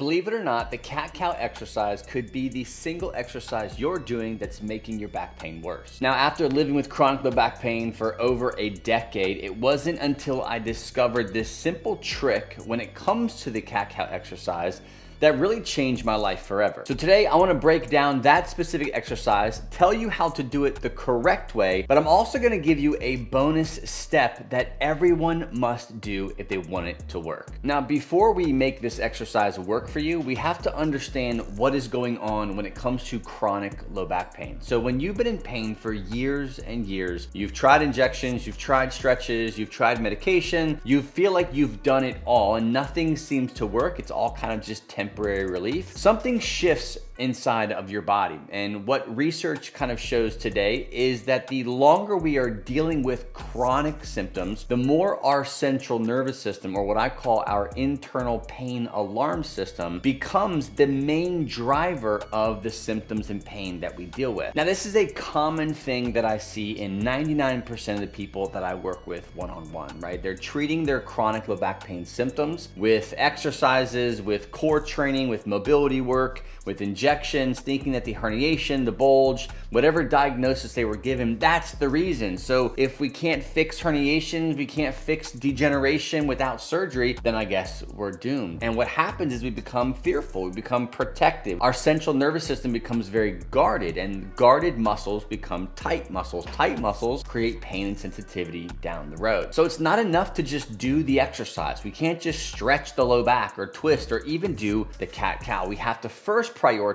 Believe it or not, the cat-cow exercise could be the single exercise you're doing that's making your back pain worse. Now, after living with chronic low back pain for over a decade, it wasn't until I discovered this simple trick when it comes to the cat-cow exercise that really changed my life forever. So today I wanna break down that specific exercise, tell you how to do it the correct way, but I'm also gonna give you a bonus step that everyone must do if they want it to work. Now, before we make this exercise work for you, we have to understand what is going on when it comes to chronic low back pain. So when you've been in pain for years and years, you've tried injections, you've tried stretches, you've tried medication, you feel like you've done it all and nothing seems to work, it's all kind of just temporary relief, something shifts inside of your body. And what research kind of shows today is that the longer we are dealing with chronic symptoms, the more our central nervous system, or what I call our internal pain alarm system, becomes the main driver of the symptoms and pain that we deal with. Now, this is a common thing that I see in 99% of the people that I work with one-on-one, right? They're treating their chronic low back pain symptoms with exercises, with core training, with mobility work, with injections, thinking that the herniation, the bulge, whatever diagnosis they were given, that's the reason. So if we can't fix herniations, we can't fix degeneration without surgery, then I guess we're doomed. And what happens is we become fearful, we become protective. Our central nervous system becomes very guarded, and guarded muscles become tight muscles. Tight muscles create pain and sensitivity down the road. So it's not enough to just do the exercise. We can't just stretch the low back or twist or even do the cat-cow. We have to first prioritize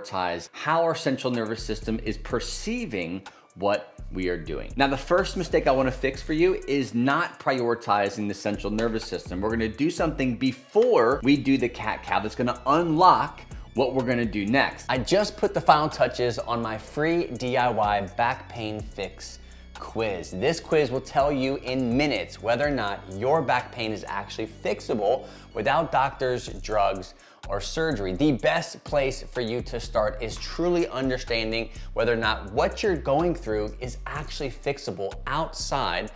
how our central nervous system is perceiving what we are doing. Now, the first mistake I want to fix for you is not prioritizing the central nervous system. We're going to do something before we do the cat-cow that's going to unlock what we're gonna do next. I just put the final touches on my free DIY back pain fix quiz. This quiz will tell you in minutes whether or not your back pain is actually fixable without doctors, drugs, or surgery. The best place for you to start is truly understanding whether or not what you're going through is actually fixable outside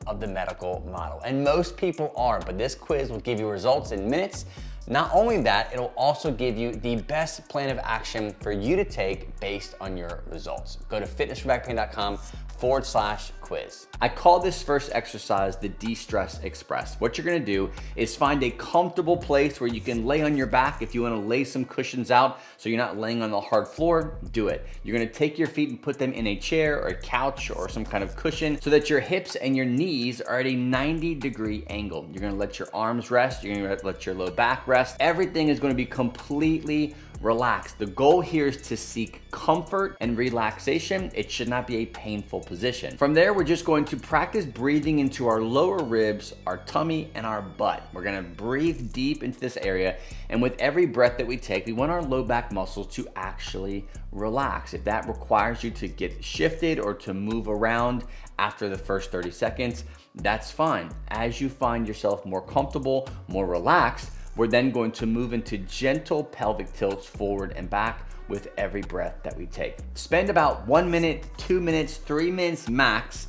of the medical model. And most people are, but this quiz will give you results in minutes. Not only that, it'll also give you the best plan of action for you to take based on your results. Go to fitnessforbackpain.com/quiz. I call this first exercise the De-Stress Express. What you're gonna do is find a comfortable place where you can lay on your back. If you wanna lay some cushions out so you're not laying on the hard floor, do it. You're gonna take your feet and put them in a chair or a couch or some kind of cushion so that your hips and your knees are at a 90-degree angle. You're gonna let your arms rest, you're gonna let your low back rest. Everything is gonna be completely relaxed. The goal here is to seek comfort and relaxation. It should not be a painful position. From there, we're just going to practice breathing into our lower ribs, our tummy, and our butt. We're gonna breathe deep into this area, and with every breath that we take, we want our low back muscles to actually relax. If that requires you to get shifted or to move around after the first 30 seconds, that's fine. As you find yourself more comfortable, more relaxed, we're then going to move into gentle pelvic tilts forward and back with every breath that we take. Spend about 1 minute, 2 minutes, 3 minutes max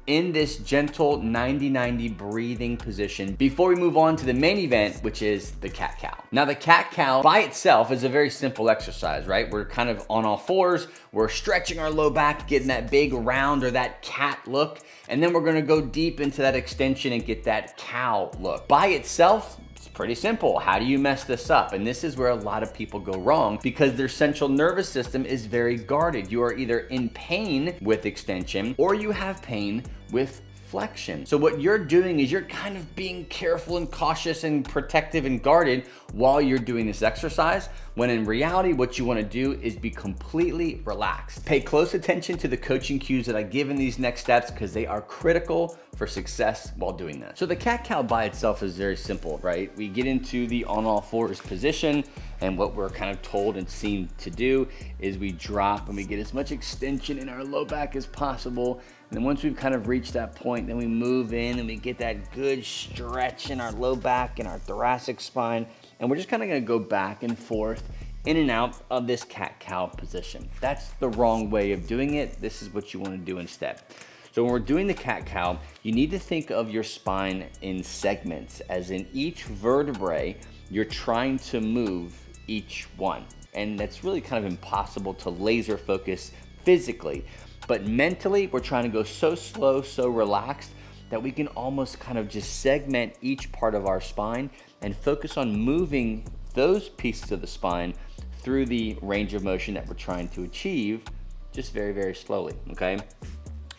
in this gentle 90-90 breathing position before we move on to the main event, which is the cat-cow. Now, the cat-cow by itself is a very simple exercise, right? We're kind of on all fours, we're stretching our low back, getting that big round or that cat look, and then we're gonna go deep into that extension and get that cow look. By itself, it's pretty simple. How do you mess this up? And this is where a lot of people go wrong because their central nervous system is very guarded. You are either in pain with extension or you have pain with flexion. So what you're doing is you're kind of being careful and cautious and protective and guarded while you're doing this exercise, when in reality, what you wanna do is be completely relaxed. Pay close attention to the coaching cues that I give in these next steps because they are critical for success while doing that. So the cat-cow by itself is very simple, right? We get into the on all fours position, and what we're kind of told and seen to do is we drop and we get as much extension in our low back as possible. And then once we've kind of reached that point, then we move in and we get that good stretch in our low back and our thoracic spine. And we're just kind of gonna go back and forth in and out of this cat-cow position. That's the wrong way of doing it. This is what you wanna do instead. So when we're doing the cat-cow, you need to think of your spine in segments, as in each vertebrae, you're trying to move each one. And that's really kind of impossible to laser focus physically. But mentally, we're trying to go so slow, so relaxed, that we can almost kind of just segment each part of our spine and focus on moving those pieces of the spine through the range of motion that we're trying to achieve, just very, very slowly, okay?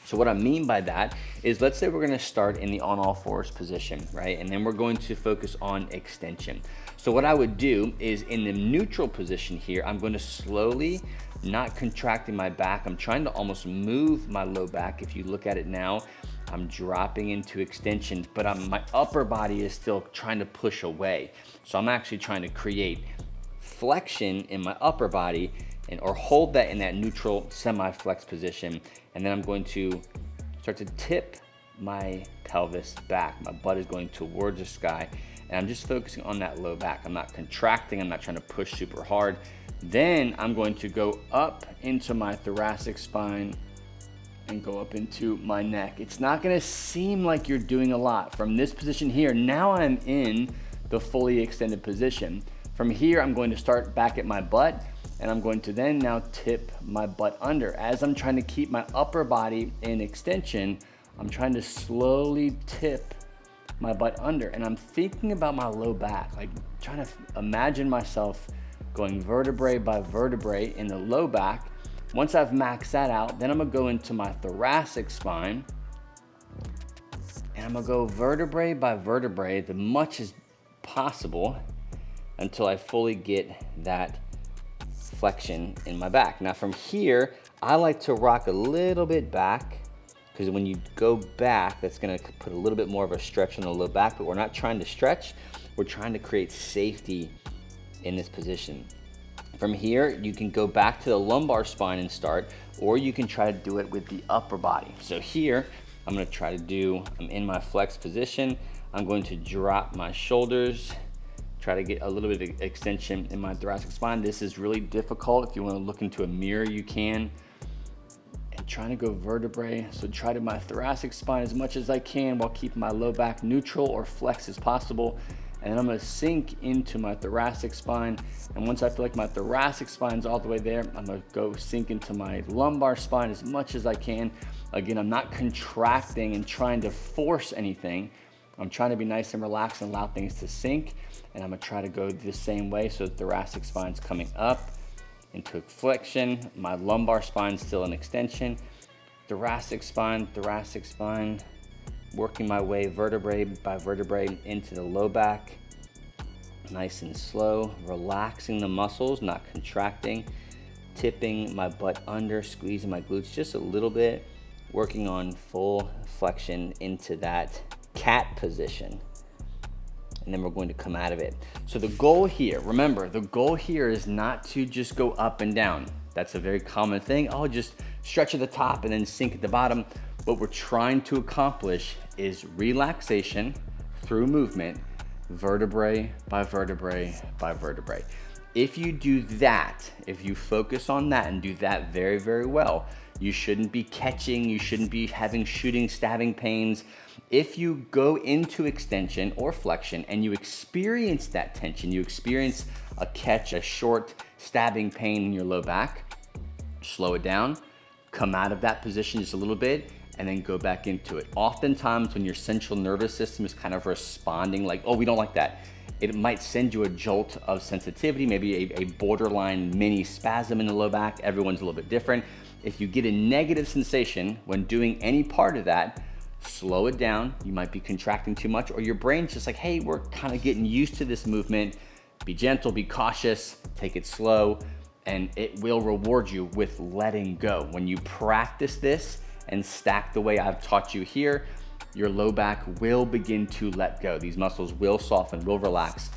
So what I mean by that is, let's say we're gonna start in the on all fours position, right? And then we're going to focus on extension. So what I would do is, in the neutral position here, I'm going to slowly, not contracting my back, I'm trying to almost move my low back. If you look at it now, I'm dropping into extension, but my upper body is still trying to push away. So I'm actually trying to create flexion in my upper body, or hold that in that neutral semi-flex position. And then I'm going to start to tip my pelvis back. My butt is going towards the sky, and I'm just focusing on that low back. I'm not contracting, I'm not trying to push super hard. Then I'm going to go up into my thoracic spine and go up into my neck. It's not gonna seem like you're doing a lot. From this position here, now I'm in the fully extended position. From here, I'm going to start back at my butt, and I'm going to then now tip my butt under. As I'm trying to keep my upper body in extension, I'm trying to slowly tip my butt under, and I'm thinking about my low back, like trying to imagine myself going vertebrae by vertebrae in the low back. Once I've maxed that out, then I'm gonna go into my thoracic spine, and I'm gonna go vertebrae by vertebrae as much as possible until I fully get that flexion in my back. Now from here, I like to rock a little bit back, because when you go back, that's gonna put a little bit more of a stretch on the low back, but we're not trying to stretch, we're trying to create safety in this position. From here, you can go back to the lumbar spine and start, or you can try to do it with the upper body. So here, I'm gonna try to do, I'm in my flex position, I'm going to drop my shoulders, try to get a little bit of extension in my thoracic spine. This is really difficult. If you want to look into a mirror, you can. And trying to go vertebrae. So try to my thoracic spine as much as I can while keeping my low back neutral or flex as possible. And then I'm gonna sink into my thoracic spine. And once I feel like my thoracic spine's all the way there, I'm gonna go sink into my lumbar spine as much as I can. Again, I'm not contracting and trying to force anything. I'm trying to be nice and relaxed and allow things to sink. And I'm gonna try to go the same way. So the thoracic spine's coming up into flexion, my lumbar spine's still in extension, thoracic spine, working my way vertebrae by vertebrae into the low back, nice and slow, relaxing the muscles, not contracting, tipping my butt under, squeezing my glutes just a little bit, working on full flexion into that cat position. And then we're going to come out of it. So the goal here, remember, the goal here is not to just go up and down. That's a very common thing. Oh, just stretch at the top and then sink at the bottom. What we're trying to accomplish is relaxation through movement, vertebrae by vertebrae by vertebrae. If you do that, if you focus on that and do that very, very well, you shouldn't be catching, you shouldn't be having shooting, stabbing pains. If you go into extension or flexion and you experience that tension, you experience a catch, a short stabbing pain in your low back, slow it down, come out of that position just a little bit, and then go back into it. Oftentimes when your central nervous system is kind of responding like, oh, we don't like that, it might send you a jolt of sensitivity, maybe a borderline mini spasm in the low back. Everyone's a little bit different. If you get a negative sensation when doing any part of that, slow it down. You might be contracting too much, or your brain's just like, hey, we're kind of getting used to this movement. Be gentle, be cautious, take it slow, and it will reward you with letting go. When you practice this and stack the way I've taught you here, your low back will begin to let go. These muscles will soften, will relax,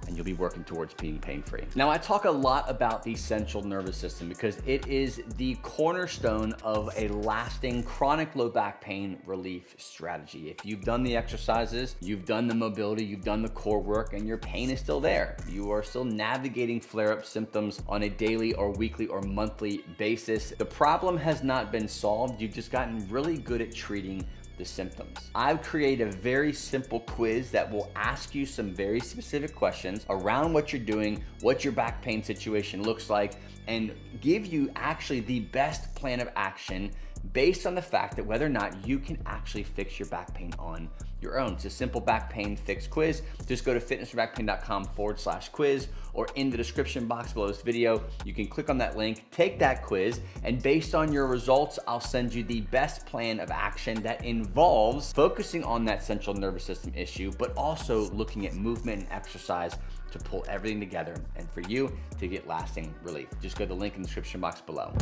and you'll be working towards being pain-free. Now, I talk a lot about the central nervous system because it is the cornerstone of a lasting chronic low back pain relief strategy. If you've done the exercises, you've done the mobility, you've done the core work, and your pain is still there, you are still navigating flare-up symptoms on a daily or weekly or monthly basis, the problem has not been solved. You've just gotten really good at treating the symptoms. I've created a very simple quiz that will ask you some very specific questions around what you're doing, what your back pain situation looks like, and give you actually the best plan of action based on the fact that whether or not you can actually fix your back pain on your own. It's a simple back pain fix quiz. Just go to fitnessforbackpain.com/quiz, or in the description box below this video, you can click on that link, take that quiz, and based on your results, I'll send you the best plan of action that involves focusing on that central nervous system issue, but also looking at movement and exercise to pull everything together and for you to get lasting relief. Just go to the link in the description box below.